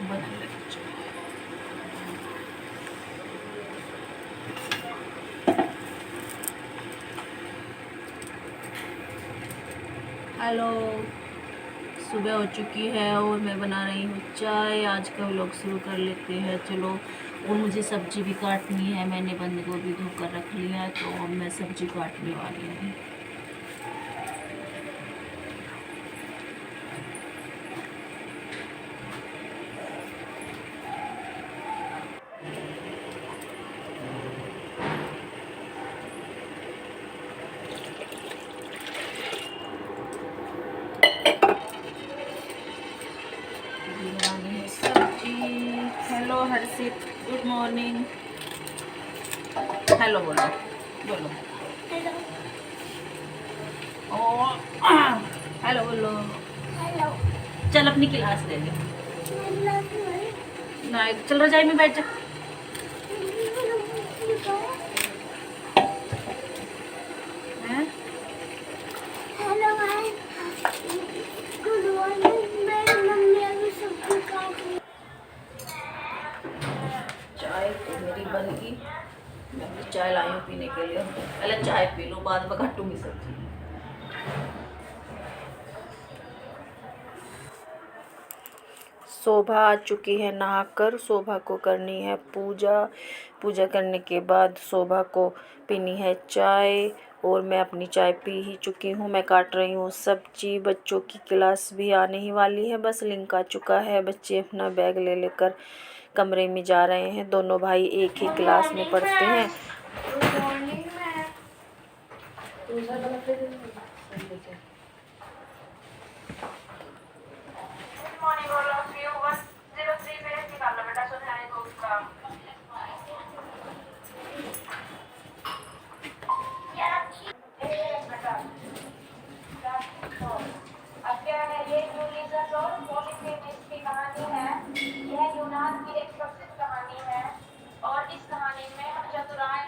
बना लेते चाय। हेलो, सुबह हो चुकी है और मैं बना रही हूँ चाय। आज का व्लॉग शुरू कर लेते हैं चलो। और मुझे सब्जी भी काटनी है, मैंने बंद गोभी धोकर रख लिया है, तो अब मैं सब्जी काटने वाली हूँ। बनानी है सब्जी। हेलो हर्षित, गुड मॉर्निंग। हेलो बोलो, बोलो हेलो। ओ हेलो बोलो। हेलो। चल अपनी क्लास ले ले। ना चल रजाई में बैठ जा। हैं? Hello guys, good morning. मेरी मम्मी अभी सब्जी काट रही है। चाय तो मेरी बन गई। मैं भी चाय लाई हूँ पीने के लिए। पहले चाय पी लो, बाद में काटूंगी सब्जी। शोभा आ चुकी है नहाकर। शोभा को करनी है पूजा। पूजा करने के बाद शोभा को पीनी है चाय। और मैं अपनी चाय पी ही चुकी हूँ। मैं काट रही हूँ सब्जी। बच्चों की क्लास भी आने ही वाली है, बस लिंक आ चुका है। बच्चे अपना बैग ले लेकर कमरे में जा रहे हैं। दोनों भाई एक ही क्लास में पढ़ते हैं। Good morning ma'am. Good morning all of you. 103 page निकालना बेटा, सुनाए को उसका। बेटा अब क्या है, ये यूलियस और पॉलीफेमिस की कहानी है। यह यूनान की एक प्रसिद्ध कहानी है और इस कहानी में हम चतुराई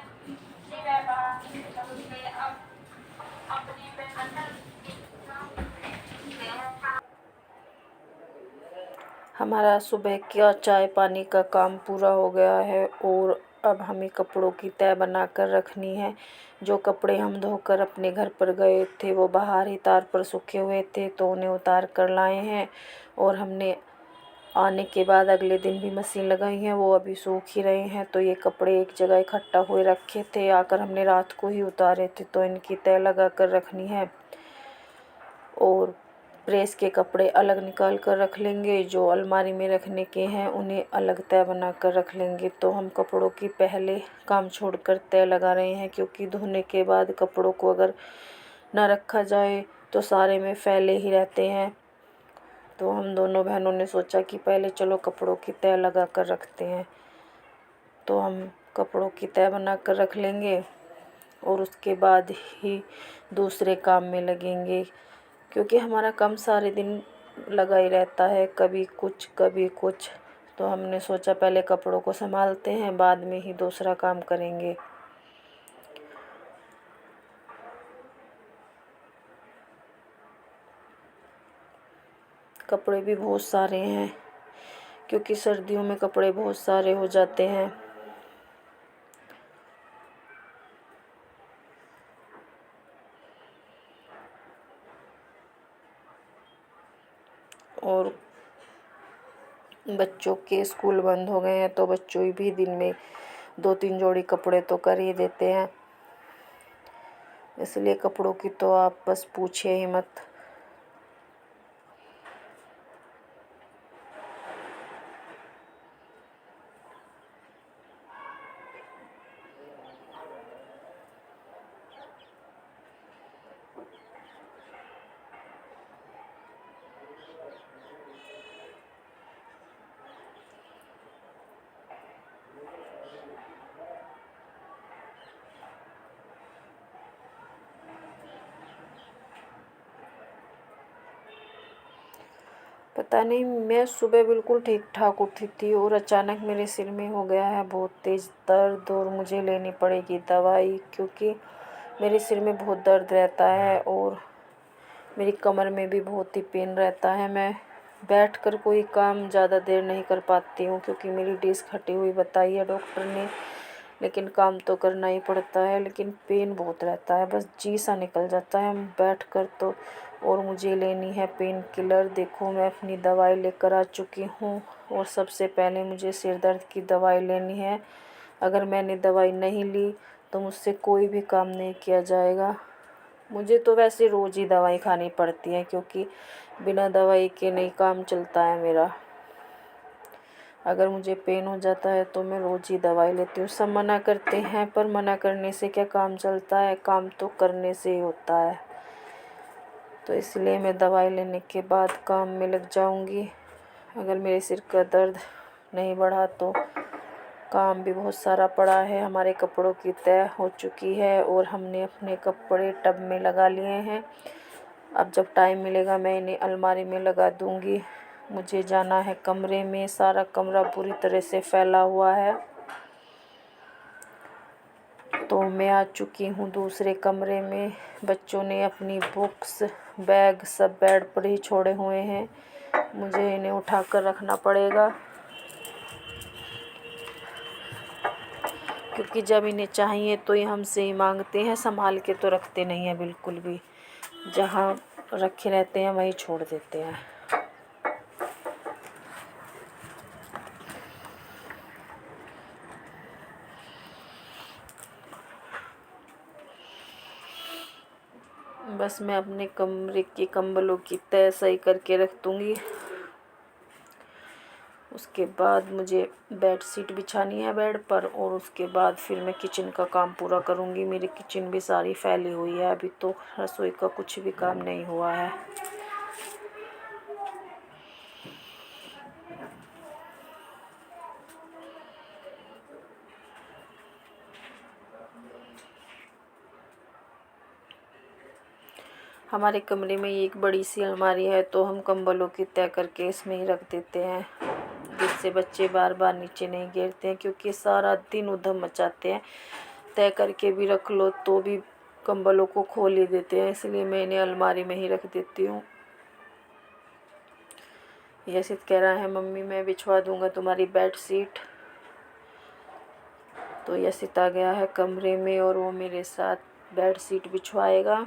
व्यापार से अब अपने मेहनत हमारा सुबह का चाय पानी का काम पूरा हो गया है और अब हमें कपड़ों की तह बनाकर रखनी है। जो कपड़े हम धोकर अपने घर पर गए थे वो बाहर ही तार पर सूखे हुए थे, तो उन्हें उतार कर लाए हैं। और हमने आने के बाद अगले दिन भी मशीन लगाई है, वो अभी सूख ही रहे हैं। तो ये कपड़े एक जगह इकट्ठा हुए रखे थे, आकर हमने रात को ही उतारे थे, तो इनकी तह लगा कर रखनी है। और प्रेस के कपड़े अलग निकाल कर रख लेंगे, जो अलमारी में रखने के हैं उन्हें अलग तह बना कर रख लेंगे। तो हम कपड़ों की पहले काम छोड़कर तह लगा रहे हैं, क्योंकि धोने के बाद कपड़ों को अगर ना रखा जाए तो सारे में फैले ही रहते हैं। तो हम दोनों बहनों ने सोचा कि पहले चलो कपड़ों की तह लगा कर रखते हैं। तो हम कपड़ों की तह बना कर रख लेंगे और उसके बाद ही दूसरे काम में लगेंगे, क्योंकि हमारा काम सारे दिन लगा ही रहता है, कभी कुछ कभी कुछ। तो हमने सोचा पहले कपड़ों को संभालते हैं, बाद में ही दूसरा काम करेंगे। कपड़े भी बहुत सारे हैं, क्योंकि सर्दियों में कपड़े बहुत सारे हो जाते हैं। और बच्चों के स्कूल बंद हो गए हैं, तो बच्चों भी दिन में 2-3 जोड़ी कपड़े तो कर ही देते हैं। इसलिए कपड़ों की तो आप बस पूछिए ही मत। पता नहीं, मैं सुबह बिल्कुल ठीक ठाक उठी थी और अचानक मेरे सिर में हो गया है बहुत तेज़ दर्द, और मुझे लेनी पड़ेगी दवाई, क्योंकि मेरे सिर में बहुत दर्द रहता है और मेरी कमर में भी बहुत ही पेन रहता है। मैं बैठकर कोई काम ज़्यादा देर नहीं कर पाती हूँ, क्योंकि मेरी डिस्क हटी हुई बताई है डॉक्टर ने। लेकिन काम तो करना ही पड़ता है, लेकिन पेन बहुत रहता है, बस जी सा निकल जाता है बैठकर तो। और मुझे लेनी है पेन किलर। देखो मैं अपनी दवाई लेकर आ चुकी हूँ, और सबसे पहले मुझे सिर दर्द की दवाई लेनी है। अगर मैंने दवाई नहीं ली तो मुझसे कोई भी काम नहीं किया जाएगा। मुझे तो वैसे रोज़ ही दवाई खानी पड़ती है, क्योंकि बिना दवाई के नहीं काम चलता है मेरा। अगर मुझे पेन हो जाता है तो मैं रोज़ ही दवाई लेती हूँ। सब मना करते हैं, पर मना करने से क्या काम चलता है, काम तो करने से ही होता है। तो इसलिए मैं दवाई लेने के बाद काम में लग जाऊँगी। अगर मेरे सिर का दर्द नहीं बढ़ा तो काम भी बहुत सारा पड़ा है। हमारे कपड़ों की तय हो चुकी है और हमने अपने कपड़े टब में लगा लिए हैं। अब जब टाइम मिलेगा मैं इन्हें अलमारी में लगा दूँगी। मुझे जाना है कमरे में। सारा कमरा पूरी तरह से फैला हुआ है। तो मैं आ चुकी हूँ दूसरे कमरे में। बच्चों ने अपनी बुक्स, बैग सब बेड पर ही छोड़े हुए हैं। मुझे इन्हें उठाकर रखना पड़ेगा, क्योंकि जब इन्हें चाहिए तो ये हमसे ही मांगते हैं। संभाल के तो रखते नहीं हैं बिल्कुल भी। जहाँ रखे रहते हैं वहीं छोड़ देते हैं। बस मैं अपने कमरे के कंबलों की तह सही करके रख दूँगी। उसके बाद मुझे बेड शीट बिछानी है बेड पर, और उसके बाद फिर मैं किचन का काम पूरा करूँगी। मेरी किचन भी सारी फैली हुई है, अभी तो रसोई का कुछ भी काम नहीं हुआ है। हमारे कमरे में एक बड़ी सी अलमारी है, तो हम कंबलों की तह करके इसमें ही रख देते हैं, जिससे बच्चे बार बार नीचे नहीं गिरते हैं, क्योंकि सारा दिन उधम मचाते हैं। तय करके भी रख लो तो भी कंबलों को खोल ही देते हैं, इसलिए मैं इन्हें अलमारी में ही रख देती हूँ। यशित कह रहा है मम्मी मैं बिछवा दूंगा तुम्हारी बेड शीट। तो यशित आ गया है कमरे में और वो मेरे साथ बेड शीट बिछवाएगा।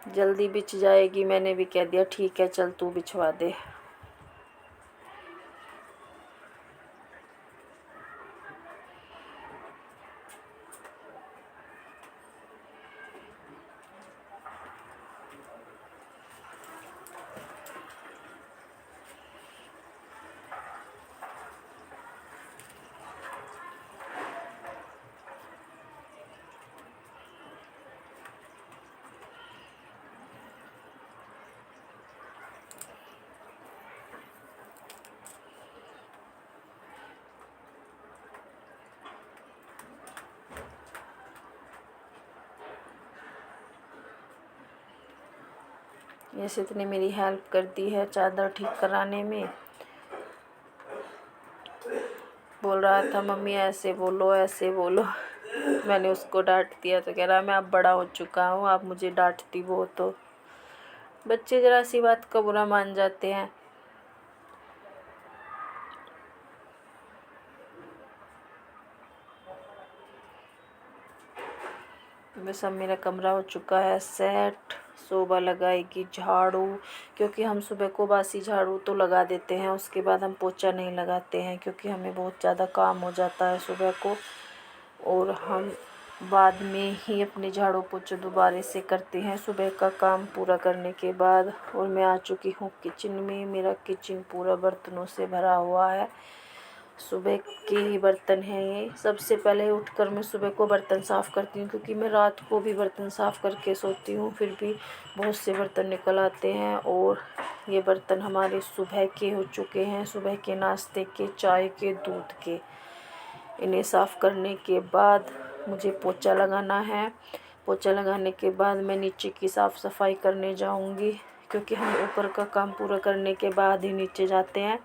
जल्दी बिछ जाएगी। मैंने भी कह दिया ठीक है चल तू बिछवा दे। यशित ने मेरी हेल्प कर दी है चादर ठीक कराने में। बोल रहा था मम्मी ऐसे बोलो ऐसे बोलो। मैंने उसको डांट दिया तो कह रहा मैं अब बड़ा हो चुका हूँ, आप मुझे डांटती बहुत हो। बच्चे ज़रा सी बात का बुरा मान जाते हैं। बस अब मेरा कमरा हो चुका है सेट। शोभा लगाएगी झाड़ू, क्योंकि हम सुबह को बासी झाड़ू तो लगा देते हैं, उसके बाद हम पोछा नहीं लगाते हैं, क्योंकि हमें बहुत ज़्यादा काम हो जाता है सुबह को, और हम बाद में ही अपने झाड़ू पोछे दोबारा से करते हैं सुबह का काम पूरा करने के बाद। और मैं आ चुकी हूँ किचन में। मेरा किचन पूरा बर्तनों से भरा हुआ है। सुबह के ही बर्तन हैं ये। सबसे पहले उठकर मैं सुबह को बर्तन साफ़ करती हूँ, क्योंकि मैं रात को भी बर्तन साफ़ करके सोती हूँ, फिर भी बहुत से बर्तन निकल आते हैं। और ये बर्तन हमारे सुबह के हो चुके हैं, सुबह के नाश्ते के, चाय के, दूध के। इन्हें साफ़ करने के बाद मुझे पोछा लगाना है। पोछा लगाने के बाद मैं नीचे की साफ़ सफाई करने जाऊंगी, क्योंकि हम ऊपर का काम पूरा करने के बाद ही नीचे जाते हैं।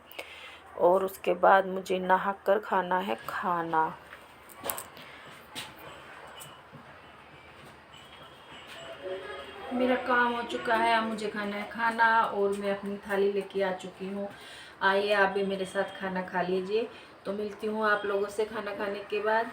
और उसके बाद मुझे नहा कर खाना है खाना। मेरा काम हो चुका है, अब मुझे खाना है खाना और मैं अपनी थाली लेके आ चुकी हूँ। आइए आप भी मेरे साथ खाना खा लीजिए। तो मिलती हूँ आप लोगों से खाना खाने के बाद।